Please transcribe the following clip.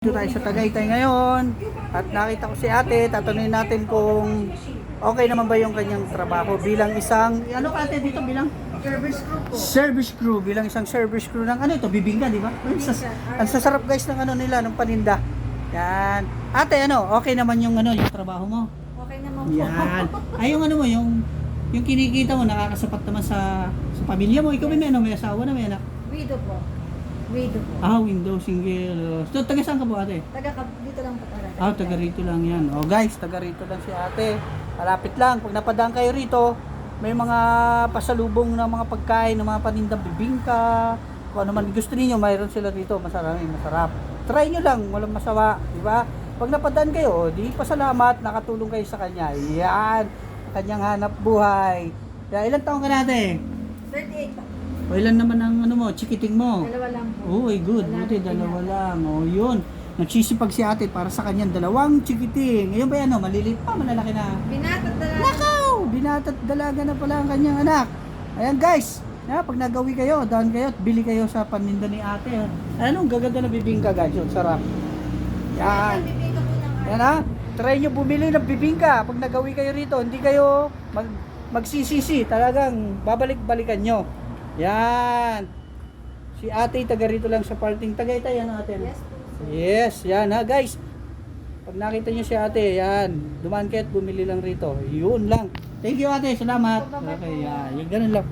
Dito tayo sa Tagaytay ngayon at nakita ko si ate. Tatanungin natin kung okay naman ba yung kanyang trabaho bilang isang, ano ka ate dito bilang? Service crew po. Service crew, bilang isang service crew ng ano ito, bibingka, di ba? Ang sasarap guys ng ano nila, ng paninda. Yan. Ate, ano, okay naman yung ano, yung trabaho mo? Okay naman po. Yan. Ay, yung ano mo, yung kinikita mo, nakakasapat naman sa pamilya mo. Ikaw may asawa na, may anak? Widow po. Widow po. Window, single. So, taga saan ka po ate? Dito lang po talaga. Taga rito lang yan. Guys, taga rito lang si ate. Malapit lang. Pag napadaan kayo rito, may mga pasalubong na mga pagkain, ng mga panindang bibingka. Kung ano man gusto niyo, mayroon sila dito. Masarap. Try nyo lang, walang masawa. Diba? Pag napadaan kayo, di pasalamat, nakatulong kayo sa kanya. Yan. Kanyang hanap buhay. Ilan taong ka natin? 38 po. O ilan naman ang ano mo, chikiting mo? Dalawa lang po. Good. Buti, dalawa lang. Yun. Nagsisipag si ate para sa kanyang dalawang chikiting. Ngayon ba yan, maliliit pa, malalaki na? Binatat na lang. Nakaw! Binatat dalaga na pala ang kanyang anak. Ayan guys, pag nagawi kayo, daan kayo at bili kayo sa paninda ni ate. Anong gaganda na bibingka guys, yun, sarap. Yan. Bibigyan po ng Yan ha. Try nyo bumili ng bibingka. Pag nagawi kayo rito, hindi kayo magsisisi. Talagang babalik-balikan nyo. Yan. Si ate, taga rito lang sa parting Tagaytay. Yan ate. Yes po. Yes, yan ha guys. Pag nakita nyo si ate, yan. Dumaan kayo at bumili lang rito. Yun lang. Thank you ate, salamat. Bye-bye po. Okay, yan. Yung ganun lang.